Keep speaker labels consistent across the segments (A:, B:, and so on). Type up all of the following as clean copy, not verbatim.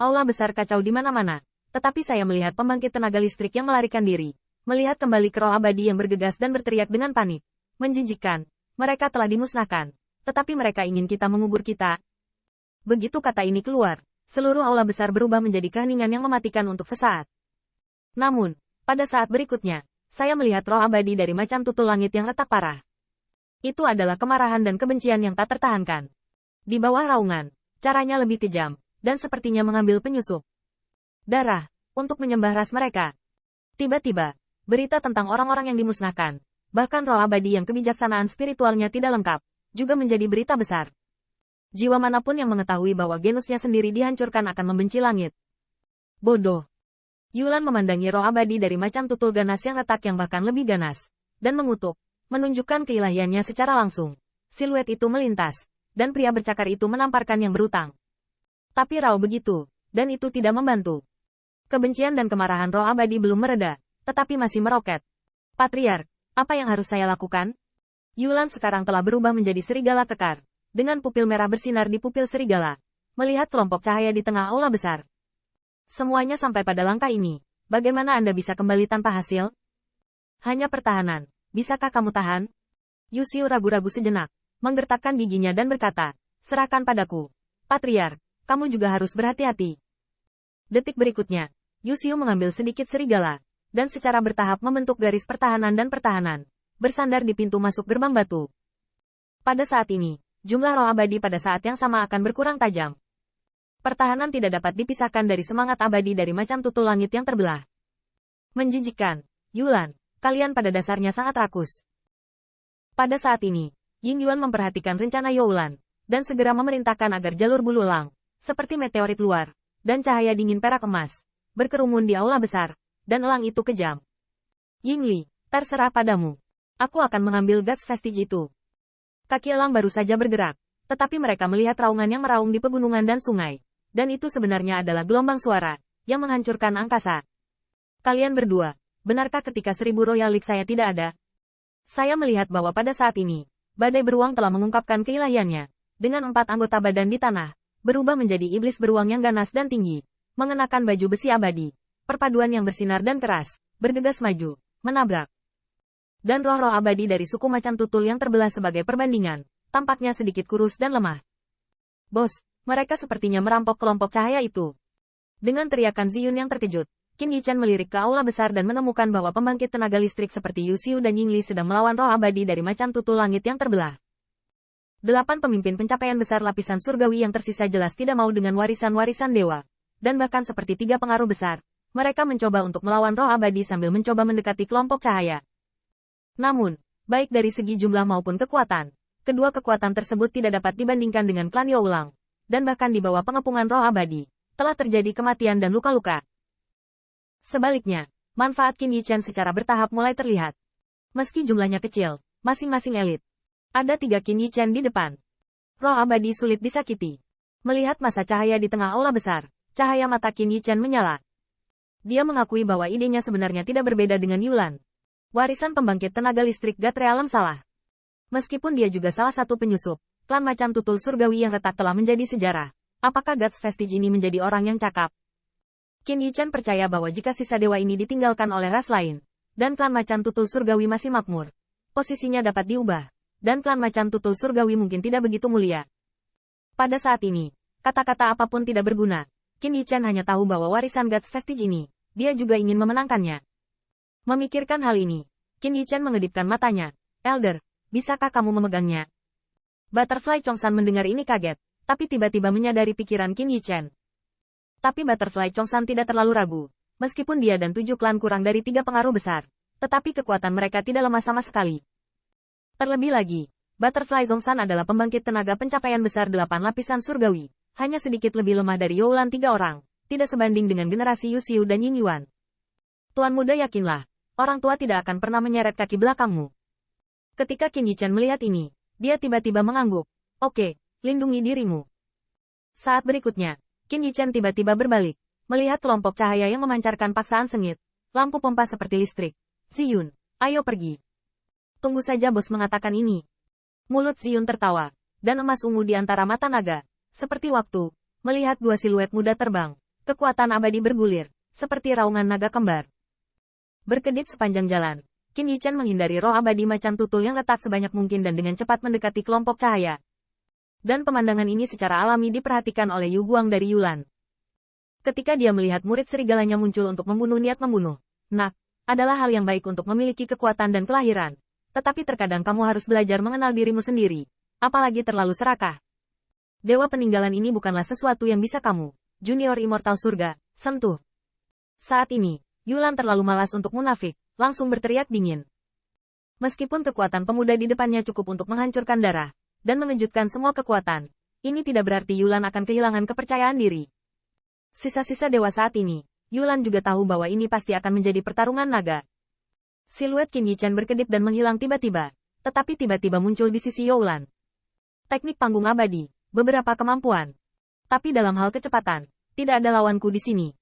A: Aula besar kacau di mana-mana. Tetapi saya melihat pembangkit tenaga listrik yang melarikan diri. Melihat kembali ke roh abadi yang bergegas dan berteriak dengan panik. Menjijikkan. Mereka telah dimusnahkan. Tetapi mereka ingin kita mengubur kita. Begitu kata ini keluar, seluruh aula besar berubah menjadi keheningan yang mematikan untuk sesaat. Namun, pada saat berikutnya, saya melihat roh abadi dari macan tutul langit yang retak parah. Itu adalah kemarahan dan kebencian yang tak tertahankan. Di bawah raungan, caranya lebih kejam, dan sepertinya mengambil penyusup darah, untuk menyembah ras mereka. Tiba-tiba, berita tentang orang-orang yang dimusnahkan, bahkan roh abadi yang kebijaksanaan spiritualnya tidak lengkap, juga menjadi berita besar. Jiwa manapun yang mengetahui bahwa genusnya sendiri dihancurkan akan membenci langit. Bodoh. Yulan memandangi roh abadi dari macan tutul ganas yang retak yang bahkan lebih ganas, dan mengutuk, menunjukkan keilahiannya secara langsung. Siluet itu melintas, dan pria bercakar itu menamparkan yang berutang. Tapi raw begitu, dan itu tidak membantu. Kebencian dan kemarahan roh abadi belum mereda, tetapi masih meroket. Patriark, apa yang harus saya lakukan? Yulan sekarang telah berubah menjadi serigala kekar, dengan pupil merah bersinar di pupil serigala, melihat kelompok cahaya di tengah aula besar. Semuanya sampai pada langkah ini, bagaimana Anda bisa kembali tanpa hasil? Hanya pertahanan, bisakah kamu tahan? Yusiu ragu-ragu sejenak, menggertakkan giginya dan berkata, serahkan padaku. Patriark, kamu juga harus berhati-hati. Detik berikutnya, Yusiu mengambil sedikit serigala, dan secara bertahap membentuk garis pertahanan dan pertahanan, bersandar di pintu masuk gerbang batu. Pada saat ini, jumlah roh abadi pada saat yang sama akan berkurang tajam. Pertahanan tidak dapat dipisahkan dari semangat abadi dari macan tutul langit yang terbelah. Menjijikkan, Yulan, kalian pada dasarnya sangat rakus. Pada saat ini, Ying Yuan memperhatikan rencana Youlan, dan segera memerintahkan agar jalur bulu elang, seperti meteorit luar, dan cahaya dingin perak emas, berkerumun di aula besar, dan elang itu kejam. Yingli, terserah padamu. Aku akan mengambil Guts Vestige itu. Kaki elang baru saja bergerak, tetapi mereka melihat raungan yang meraung di pegunungan dan sungai, dan itu sebenarnya adalah gelombang suara, yang menghancurkan angkasa. Kalian berdua, benarkah ketika 1000 Royal League saya tidak ada? Saya melihat bahwa pada saat ini, badai beruang telah mengungkapkan keilahiannya, dengan 4 anggota badan di tanah, berubah menjadi iblis beruang yang ganas dan tinggi, mengenakan baju besi abadi, perpaduan yang bersinar dan keras, bergegas maju, menabrak. Dan roh-roh abadi dari suku macan tutul yang terbelah sebagai perbandingan, tampaknya sedikit kurus dan lemah. Bos, mereka sepertinya merampok kelompok cahaya itu. Dengan teriakan Ziyun yang terkejut, Qin Yichen melirik ke aula besar dan menemukan bahwa pembangkit tenaga listrik seperti Yusiu dan Yingli sedang melawan roh abadi dari macan tutul langit yang terbelah. 8 pemimpin pencapaian besar lapisan surgawi yang tersisa jelas tidak mau dengan warisan-warisan dewa. Dan bahkan seperti 3 pengaruh besar, mereka mencoba untuk melawan roh abadi sambil mencoba mendekati kelompok cahaya. Namun, baik dari segi jumlah maupun kekuatan, kedua kekuatan tersebut tidak dapat dibandingkan dengan klan Youlang. Dan bahkan di bawah pengepungan roh abadi, telah terjadi kematian dan luka-luka. Sebaliknya, manfaat Qin Yichen secara bertahap mulai terlihat. Meski jumlahnya kecil, masing-masing elit. Ada 3 Qin Yichen di depan. Roh abadi sulit disakiti. Melihat masa cahaya di tengah aula besar, cahaya mata Qin Yichen menyala. Dia mengakui bahwa idenya sebenarnya tidak berbeda dengan Yulan. Warisan pembangkit tenaga listrik Gatre Alam salah. Meskipun dia juga salah satu penyusup, klan macan tutul surgawi yang retak telah menjadi sejarah. Apakah Guts Vestige ini menjadi orang yang cakap? Qin Yichen percaya bahwa jika sisa dewa ini ditinggalkan oleh ras lain, dan klan macan tutul surgawi masih makmur, posisinya dapat diubah, dan klan macan tutul surgawi mungkin tidak begitu mulia. Pada saat ini, kata-kata apapun tidak berguna. Qin Yichen hanya tahu bahwa warisan Guts Vestige ini, dia juga ingin memenangkannya. Memikirkan hal ini, Qin Yichen mengedipkan matanya. Elder, bisakah kamu memegangnya? Butterfly Chongsan mendengar ini kaget, tapi tiba-tiba menyadari pikiran Qin Yichen. Tapi Butterfly Chongsan tidak terlalu ragu, meskipun dia dan 7 klan kurang dari 3 pengaruh besar, tetapi kekuatan mereka tidak lemah sama sekali. Terlebih lagi, Butterfly Chongsan adalah pembangkit tenaga pencapaian besar 8 lapisan surgawi, hanya sedikit lebih lemah dari Youlan 3 orang, tidak sebanding dengan generasi Yusiu dan Ying Yuan. Tuan muda yakinlah, orang tua tidak akan pernah menyeret kaki belakangmu. Ketika Qin Yichen melihat ini, dia tiba-tiba mengangguk. Oke, lindungi dirimu. Saat berikutnya, Qin Yichen tiba-tiba berbalik, melihat kelompok cahaya yang memancarkan paksaan sengit, lampu pompa seperti listrik. Ziyun, ayo pergi. Tunggu saja bos mengatakan ini. Mulut Ziyun tertawa, dan emas ungu di antara mata naga, seperti waktu, melihat 2 siluet muda terbang, Kekuatan abadi bergulir, seperti raungan naga kembar. Berkedip sepanjang jalan, Qin Yichen menghindari roh abadi macan tutul yang letak sebanyak mungkin dan dengan cepat mendekati kelompok cahaya. Dan pemandangan ini secara alami diperhatikan oleh Yu Guang dari Yulan. Ketika dia melihat murid serigalanya muncul untuk membunuh niat membunuh, nak, adalah hal yang baik untuk memiliki kekuatan dan kelahiran. Tetapi terkadang kamu harus belajar mengenal dirimu sendiri, apalagi terlalu serakah. Dewa peninggalan ini bukanlah sesuatu yang bisa kamu, Junior Immortal Surga, sentuh. Saat ini, Yulan terlalu malas untuk munafik, langsung berteriak dingin. Meskipun kekuatan pemuda di depannya cukup untuk menghancurkan darah, dan mengejutkan semua kekuatan, ini tidak berarti Yulan akan kehilangan kepercayaan diri. Sisa-sisa dewa saat ini, Yulan juga tahu bahwa ini pasti akan menjadi pertarungan naga. Siluet Qin Yichen berkedip dan menghilang tiba-tiba, tetapi tiba-tiba muncul di sisi Yulan. Teknik panggung abadi, beberapa kemampuan. Tapi dalam hal kecepatan, tidak ada lawanku di sini.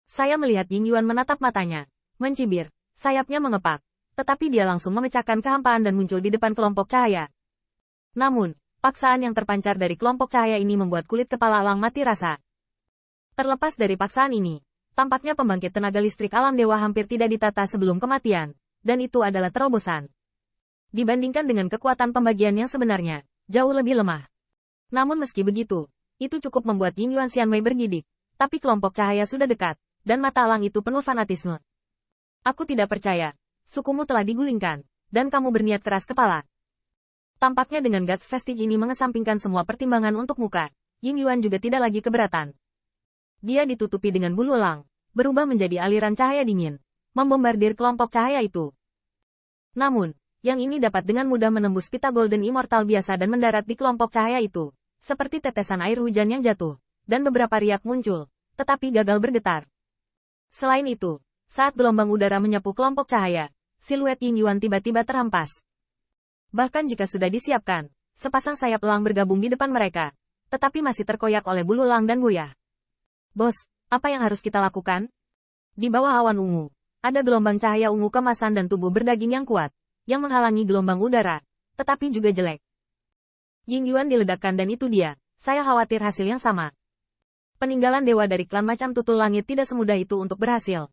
A: Saya melihat Ying Yuan menatap matanya, mencibir, sayapnya mengepak, tetapi dia langsung memecahkan kehampaan dan muncul di depan kelompok cahaya. Namun, paksaan yang terpancar dari kelompok cahaya ini membuat kulit kepala Elang mati rasa. Terlepas dari paksaan ini, tampaknya pembangkit tenaga listrik alam dewa hampir tidak ditata sebelum kematian, dan itu adalah terobosan. Dibandingkan dengan kekuatan pembagian yang sebenarnya, jauh lebih lemah. Namun meski begitu, itu cukup membuat Ying Yuan Xianwei bergidik, tapi kelompok cahaya sudah dekat, dan mata Elang itu penuh fanatisme. Aku tidak percaya, sukumu telah digulingkan, dan kamu berniat keras kepala. Tampaknya dengan Guts Vestige ini mengesampingkan semua pertimbangan untuk muka, Ying Yuan juga tidak lagi keberatan. Dia ditutupi dengan bulu elang, berubah menjadi aliran cahaya dingin, membombardir kelompok cahaya itu. Namun, yang ini dapat dengan mudah menembus pita Golden Immortal biasa dan mendarat di kelompok cahaya itu, seperti tetesan air hujan yang jatuh, dan beberapa riak muncul, tetapi gagal bergetar. Selain itu, saat gelombang udara menyapu kelompok cahaya, siluet Ying Yuan tiba-tiba terhempas. Bahkan jika sudah disiapkan, sepasang sayap elang bergabung di depan mereka, tetapi masih terkoyak oleh bulu elang dan goyah. Bos, apa yang harus kita lakukan? Di bawah awan ungu, ada gelombang cahaya ungu kemasan dan tubuh berdaging yang kuat, yang menghalangi gelombang udara, tetapi juga jelek. Ying Yuan diledakkan dan itu dia, saya khawatir hasil yang sama. Peninggalan dewa dari klan macan tutul langit tidak semudah itu untuk berhasil.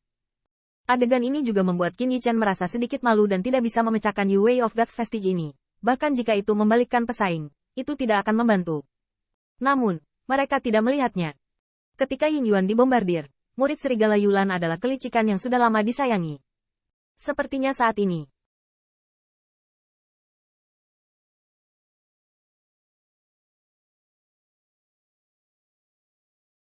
A: Adegan ini juga membuat Qin Yichen merasa sedikit malu dan tidak bisa memecahkan Yu Way of Gods Vestige ini. Bahkan jika itu membalikkan pesaing, itu tidak akan membantu. Namun, mereka tidak melihatnya. Ketika Ying Yuan dibombardir, murid serigala Yulan adalah kelicikan yang sudah lama disayangi. Sepertinya saat ini,